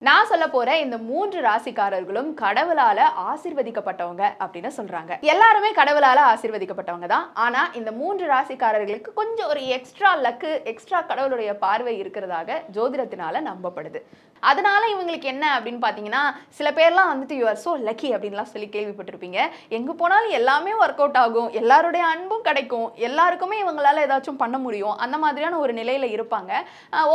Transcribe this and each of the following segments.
நான் சொல்ல போற இந்த 3 ராசிக்காரர்களும் கடவுளால ஆசீர்வதிக்கப்பட்டவங்க அப்படின்னு சொல்றாங்க. எல்லாருமே கடவுளால ஆசீர்வதிக்கப்பட்டவங்க தான். ஆனா இந்த 3 ராசிக்காரர்களுக்கு கொஞ்சம் ஒரு எக்ஸ்ட்ரா லக்கு, எக்ஸ்ட்ரா கடவுளுடைய பார்வை இருக்கிறதாக ஜோதிடத்தினால நம்பப்படுது. அதனால இவங்களுக்கு என்ன அப்படின்னு பாத்தீங்கன்னா, சில பேர்லாம் வந்துட்டு யூ ஆர் சோ லக்கி அப்படின்லாம் சொல்லி கேள்விப்பட்டிருப்பீங்க. எங்க போனாலும் எல்லாமே ஒர்க் அவுட் ஆகும், எல்லாருடைய அன்பும் கிடைக்கும், எல்லாருக்குமே இவங்களால ஏதாச்சும் பண்ண முடியும், அந்த மாதிரியான ஒரு நிலையில இருப்பாங்க.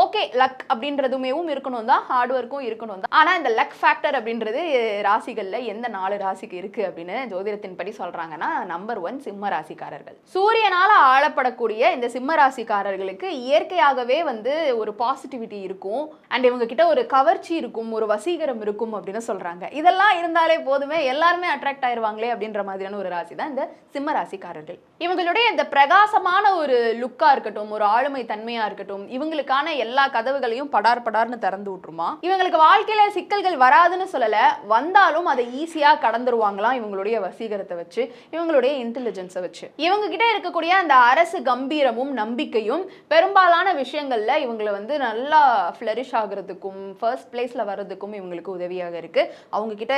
ஓகே, லக் அப்படின்றதுமேவும் இருக்கணும் தான், ஹார்ட் ஒர்க்கும் இருக்கணும் தான். ஆனா இந்த லக் ஃபேக்டர் அப்படின்றது ராசிகள்ல எந்த 4 ராசிக்கு இருக்கு அப்படின்னு ஜோதிடத்தின் படி சொல்றாங்கன்னா, நம்பர் 1 சிம்ம ராசிக்காரர்கள். சூரியனால ஆளப்படக்கூடிய இந்த சிம்ம ராசிக்காரர்களுக்கு இயற்கையாகவே வந்து ஒரு பாசிட்டிவிட்டி இருக்கும். அண்ட் இவங்க கிட்ட ஒரு கவர்ச்சி இருக்கும், ஒரு வசீகரம் இருக்கும் அப்படின்னு சொல்றாங்க. இதெல்லாம் இருந்தாலே போதுமே, எல்லாருமே அட்ராக்ட் ஆயிருவாங்களே அப்படின்ற மாதிரியான ஒரு ராசி தான் இந்த சிம்ம ராசிக்காரர்கள். இவங்களுடைய இந்த பிரகாசமான ஒரு லுக்கா இருக்கட்டும், ஒரு ஆளுமை தன்மையா இருக்கட்டும், இவங்களுக்கான எல்லா கதவுகளையும் படார் படார்னு திறந்து விட்டுருமா. இவங்களுக்கு வாழ்க்கையில சிக்கல்கள் வராதுன்னு சொல்லல, வந்தாலும் அதை ஈஸியா கடந்துருவாங்களாம் இவங்களுடைய வசீகரத்தை வச்சு, இவங்களுடைய இன்டெலிஜென்ஸை வச்சு. இவங்க கிட்ட இருக்கக்கூடிய அந்த அரசு கம்பீரமும் நம்பிக்கையும் பெரும்பாலான விஷயங்கள்ல இவங்களை வந்து நல்லா ஃபிளரிஷ் ஆகுறதுக்கும் ஃபர்ஸ்ட் பிளேஸ்ல வர்றதுக்கும் இவங்களுக்கு உதவியாக இருக்கு. அவங்க கிட்ட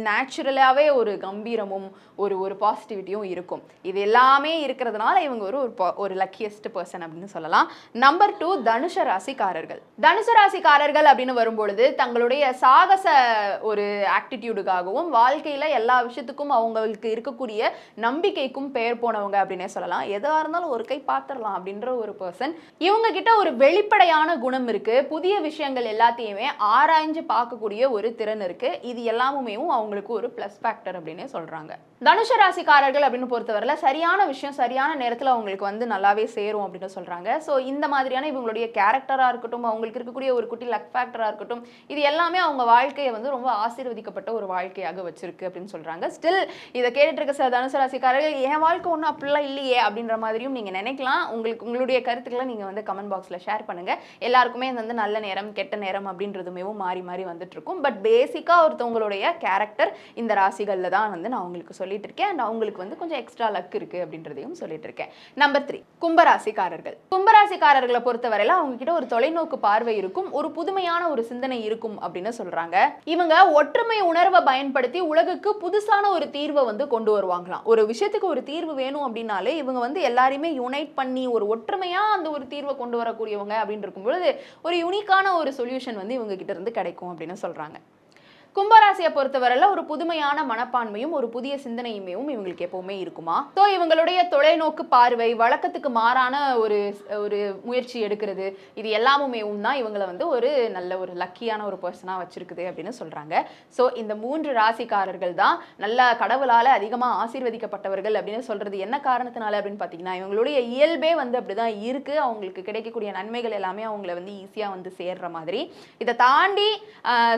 நேச்சுரலாவே ஒரு கம்பீரமும் ஒரு பாசிட்டிவிட்டியும் இருக்கும். இது எல்லாமே இருக்கிறதுனால இவங்க ஒரு லக்கியஸ்ட் பர்சன் அப்படின்னு சொல்லலாம். நம்பர் 2 தனுஷ ராசிக்காரர்கள். தனுசு ராசிக்காரர்கள் அப்படின்னு வரும்பொழுது தங்களுடைய சாகச ஒரு ஆக்டிடியூடுக்காகவும் வாழ்க்கையில எல்லா விஷயத்துக்கும் அவங்களுக்கு இருக்கக்கூடிய நம்பிக்கைக்கும் பெயர் போனவங்க அப்படின்னே சொல்லலாம். எதா இருந்தாலும் ஒரு கை பார்த்துடலாம் அப்படின்ற ஒரு பர்சன். இவங்க கிட்ட ஒரு வெளிப்படையான குணம் இருக்கு. புதிய விஷயங்கள் எல்லாத்தையுமே ஆராய்ஞ்சு பார்க்கக்கூடிய ஒரு திறன் இருக்கு. இது எல்லாமுமே அவங்களுக்கு ஒரு பிளஸ் ஃபேக்டர் அப்படின்னு சொல்றாங்க. தனுஷ ராசிக்காரர்கள் அப்படின்னு பொறுத்தவரையில சரியான விஷயம் சரியான நேரத்தில் அவங்களுக்கு வந்து நல்லாவே சேரும் அப்படின்னு சொல்றாங்க. ஸோ இந்த மாதிரியான இவங்களுடைய கேரக்டரா இருக்கட்டும், அவங்களுக்கு இருக்கக்கூடிய ஒரு குட்டி லக் ஃபேக்டரா இருக்கட்டும், இது எல்லாமே அவங்க வாழ்க்கையை வந்து ரொம்ப ஆசீர்வதிக்கப்பட்ட ஒரு வாழ்க்கையாக வச்சிருக்கு அப்படின்னு சொல்றாங்க. ஸ்டில் இதை கேட்டுட்டு இருக்க சில தனுசு ராசிக்காரர்கள் என் வாழ்க்கை ஒன்றும் அப்படிலாம் இல்லையே அப்படின்ற மாதிரியும் நீங்க நினைக்கலாம். உங்களுடைய கருத்துக்களை நீங்க வந்து கமெண்ட் பாக்ஸ்ல ஷேர் பண்ணுங்க. எல்லாருக்குமே வந்து நல்ல நேரம் கெட்ட நேரம் அப்படின்றதுமே மாறி மாறி வந்துட்டு இருக்கும். பட் பேசிக்கா ஒருத்தவங்களுடைய கேரக்டர் இந்த ராசிகள்ல தான் வந்து நான் உங்களுக்கு சொல்லிட்டு இருக்கேன். அண்ட் அவங்களுக்கு வந்து கொஞ்சம் எக்ஸ்ட்ரா லக் இருக்கு அப்படின்றதையும் சொல்லிட்டு இருக்கேன். நம்பர் 3 கும்பராசிக்காரர்கள். கும்பராசிக்காரர்களை பொறுத்தவரையில அவங்க கிட்ட ஒரு தொலைநோக்கு பார்வை இருக்கும், ஒரு புதுமையான ஒரு சிந்தனை இருக்கும் அப்படின்னு சொல்றாங்க. இவங்க ஒற்றுமை உணர்வை பயன்படுத்தி உலகுக்கு புதுசான ஒரு தீர்வை வந்து கொண்டு வருவாங்களாம். ஒரு விஷயத்துக்கு ஒரு தீர்வு வேணும் அப்படின்னாலே இவங்க வந்து எல்லாரையுமே யுனைட் பண்ணி ஒரு ஒற்றுமையா அந்த ஒரு தீர்வை கொண்டு வரக்கூடியவங்க அப்படின்னு இருக்கும் பொழுது ஒரு யூனிக்கான ஒரு சொல்யூஷன் வந்து இவங்க கிட்ட இருந்து கிடைக்கும் அப்படின்னு சொல்றாங்க. கும்பராசியை பொறுத்தவரையில ஒரு புதுமையான மனப்பான்மையும் ஒரு புதிய சிந்தனையுமே இவங்களுக்கு எப்பவுமே இருக்குமா. ஸோ இவங்களுடைய தொலைநோக்கு பார்வை, வழக்கத்துக்கு மாறான ஒரு முயற்சி எடுக்கிறது, இது எல்லாமுமே தான் இவங்களை வந்து ஒரு நல்ல ஒரு லக்கியான ஒரு பர்சனா வச்சிருக்குது அப்படின்னு சொல்றாங்க. ஸோ இந்த 3 ராசிக்காரர்கள் தான் நல்ல கடவுளால அதிகமாக ஆசீர்வதிக்கப்பட்டவர்கள் அப்படின்னு சொல்றது என்ன காரணத்தினால அப்படின்னு பார்த்தீங்கன்னா, இவங்களுடைய இயல்பே வந்து அப்படிதான் இருக்கு. அவங்களுக்கு கிடைக்கக்கூடிய நன்மைகள் எல்லாமே அவங்களை வந்து ஈஸியா வந்து சேர்ற மாதிரி. இதை தாண்டி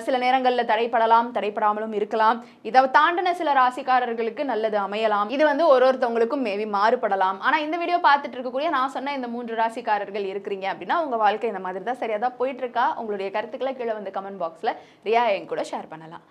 சில நேரங்களில் தடைப்படாமலும் இருக்கலாம். இதை தாண்டின சில ராசிக்காரர்களுக்கு நல்லது அமையலாம். இது வந்து ஒருத்தவங்களுக்கும் மேபி மாறுபடலாம். ஆனா இந்த வீடியோ பார்த்துட்டு இருக்கக்கூடிய நான் சொன்ன இந்த 3 ராசிக்காரர்கள் இருக்கிறீங்க அப்படின்னா உங்க வாழ்க்கை இந்த மாதிரி தான் சரியா தான் போயிட்டு இருக்கா? உங்களுடைய கருத்துக்களை கீழே வந்து கமெண்ட் பாக்ஸ்ல ரியா என் கூட ஷேர் பண்ணலாம்.